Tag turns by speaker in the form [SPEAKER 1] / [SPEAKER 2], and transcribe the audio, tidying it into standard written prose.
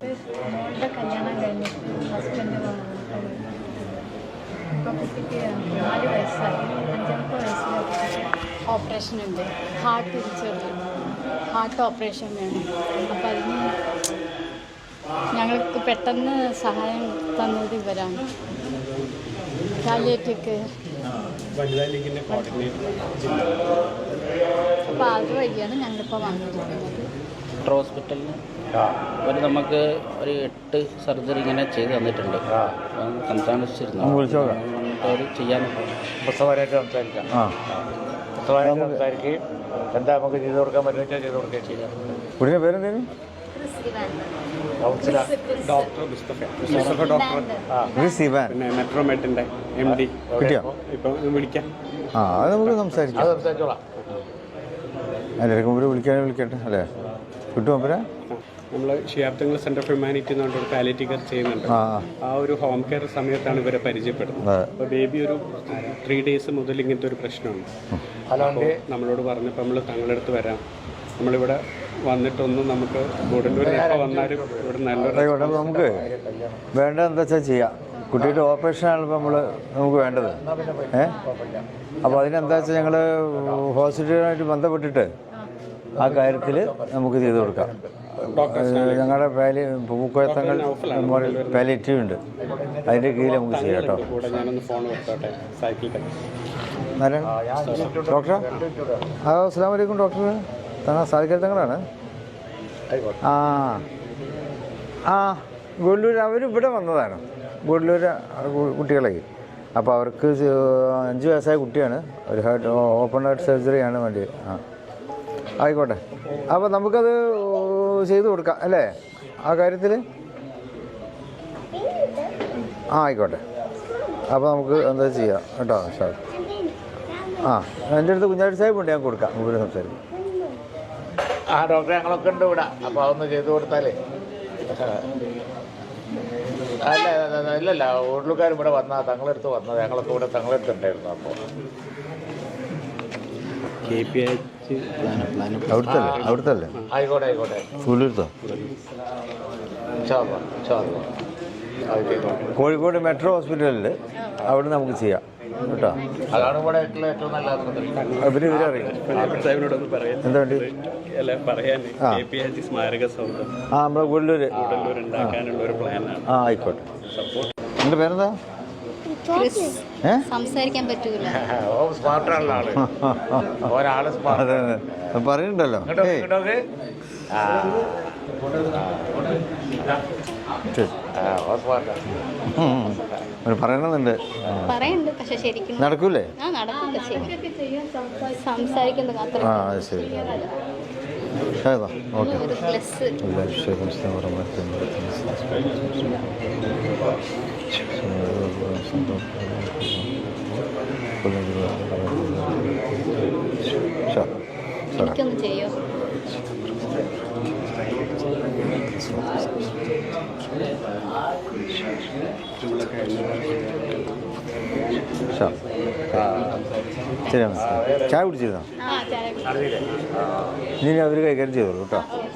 [SPEAKER 1] മോളുടെ കല്യാണം കഴിഞ്ഞിട്ട് ഹസ്ബൻഡ് ഇപ്പോൾ കുട്ടിക്ക് 4 വയസ്സായി. 5 വയസ്സിൽ ഓപ്പറേഷൻ ഉണ്ട്. ഹാർട്ട് തിരിച്ചറിയും. ഹാർട്ട് ഓപ്പറേഷൻ വേണം. അപ്പോൾ അതിന് ഞങ്ങൾക്ക് പെട്ടെന്ന് സഹായം തന്നത് ഇവരാണ്. പാലിയേറ്റീവ് അപ്പോൾ അതുവഴിയാണ് ഞങ്ങളിപ്പോൾ വന്നിരിക്കുന്നത്.
[SPEAKER 2] ഹോസ്പിറ്റലിൽ നമുക്ക് ഒരു 8 സർജറി ഇങ്ങനെ ചെയ്ത് തന്നിട്ടുണ്ട്. സംസാരിച്ചിരുന്നു അവർ ചെയ്യാൻ
[SPEAKER 3] പുസ്തകമായിട്ട് സംസാരിക്കാം. സംസാരിക്കുകയും എന്താ നമുക്ക് ചെയ്ത് കൊടുക്കാൻ പറ്റുന്ന ചെയ്ത് കൊടുക്കുകയും ചെയ്യാം.
[SPEAKER 4] കുടിയുടെ പേരെന്തേലും
[SPEAKER 5] ഡോക്ടർ മുസ്തഫ ഡോക്ടർ പിന്നെ മെട്രോമെറ്റിൻ്റെ MD
[SPEAKER 4] കിട്ടിയോ?
[SPEAKER 5] ഇപ്പം വിളിക്കാം.
[SPEAKER 4] അത് നമുക്ക് സംസാരിക്കാം.
[SPEAKER 3] അത് സംസാരിച്ചോളാം.
[SPEAKER 4] എല്ലാവർക്കും മുമ്പ് വിളിക്കട്ടെ അല്ലേ? കിട്ടുമോ അപ്പരാ?
[SPEAKER 5] നമ്മൾ ഷിയാബ്ദങ്ങൾ സെൻറ്റർ ഓഫ് ഹ്യൂമാനിറ്റി എന്ന് പറഞ്ഞൊരു പാലിയേറ്റീവ് കെയർ ചെയ്യുന്നുണ്ട്. ആ ഒരു ഹോം കെയർ സമയത്താണ് ഇവരെ പരിചയപ്പെടുന്നത്. അപ്പോൾ ബേബി ഒരു 3 ഡേയ്സ് മുതൽ ഇങ്ങനത്തെ ഒരു പ്രശ്നമുണ്ട്. അപ്പോൾ നമ്മളോട് പറഞ്ഞപ്പോൾ നമ്മൾ തങ്ങളുടെ അടുത്ത് വരാം, നമ്മളിവിടെ വന്നിട്ടൊന്നും നമുക്ക് ഗുഡല്ലൂർ എപ്പോൾ വന്നാലും ഇവിടെ നല്ലൊരു
[SPEAKER 4] നമുക്ക് വേണ്ടത് എന്താ വെച്ചാൽ ചെയ്യാം. കുട്ടിയുടെ ഓപ്പറേഷനാണ് ഇപ്പോൾ നമുക്ക് വേണ്ടത്. അപ്പോൾ അതിനെന്താ വെച്ചാൽ ഞങ്ങൾ ഹോസ്പിറ്റലുമായിട്ട് ബന്ധപ്പെട്ടിട്ട് ആ കാര്യത്തിൽ നമുക്ക് ചെയ്ത് കൊടുക്കാം. ഞങ്ങളുടെ പൂക്കോയത്തങ്ങൾ പാലിയേറ്റീവ് ഉണ്ട്, അതിൻ്റെ കീഴിൽ നമുക്ക് ചെയ്യാം കേട്ടോ. ഡോക്ടർ അസ്സലാമു അലൈക്കും. ഡോക്ടർ സാധിക്കൽ തങ്ങളാണ്. ഗുഡല്ലൂർ അവരിവിടെ വന്നതാണ്. ഗുഡല്ലൂർ കുട്ടികളെ അപ്പോൾ അവർക്ക് 5 വയസ്സായ കുട്ടിയാണ്. ഒരു ഓപ്പൺ ഹാർട്ട് സർജറിയാണ് വേണ്ടി. ആയിക്കോട്ടെ. അപ്പോൾ നമുക്കത് ചെയ്തു കൊടുക്കാം അല്ലേ ആ കാര്യത്തിൽ? ആയിക്കോട്ടെ. അപ്പോൾ നമുക്ക് എന്താ ചെയ്യാം കേട്ടോ സാർ. എൻ്റെ അടുത്ത് കുഞ്ഞാടി സാഹിബ് ഉണ്ട്, ഞാൻ കൊടുക്കാം. നമുക്ക് സംസാരിക്കും.
[SPEAKER 3] ഡോക്ടറെ ഞങ്ങളൊക്കെ ഉണ്ട് ഇവിടെ. അപ്പോൾ അതൊന്ന് ചെയ്തു കൊടുത്താലേ. ഇല്ലല്ല, ഉള്ളുകാരും ഇവിടെ വന്നാൽ തങ്ങളെടുത്ത് വന്നത്. ഞങ്ങളൊക്കെ ഇവിടെ തങ്ങളെടുത്തുണ്ടായിരുന്നു. അപ്പോൾ
[SPEAKER 4] അവിടുത്തെ
[SPEAKER 3] ആയിക്കോട്ടെ.
[SPEAKER 4] ഫുള്ളെടുത്തോ? കോഴിക്കോട് മെട്രോ ഹോസ്പിറ്റലിൽ അവിടെ നമുക്ക് ചെയ്യാം കേട്ടോ.
[SPEAKER 3] അതാണ് ഇവിടെ ഏറ്റവും നല്ല
[SPEAKER 4] ഇവരറിയാം. എന്താ വേണ്ടി? നമ്മളെ ഗുഡല്ലൂർ. ആയിക്കോട്ടെ. എൻ്റെ പേരെന്താ?
[SPEAKER 1] സംസാരിക്കാൻ പറ്റൂല.
[SPEAKER 4] പറയുന്നുണ്ടല്ലോ. പറയണമെന്നുണ്ട്.
[SPEAKER 1] പക്ഷെ ശരിക്കും
[SPEAKER 4] നടക്കൂലേ?
[SPEAKER 1] സംസാരിക്കുന്നത്
[SPEAKER 4] ശരി. ഓക്കെ.
[SPEAKER 1] എനിക്കൊന്ന് ചെയ്യോ?
[SPEAKER 4] ശരി. ചായ കുടിച്ചിരുന്നോ? ഇനി അവർ കൈകാര്യം ചെയ്തോളൂ കേട്ടോ.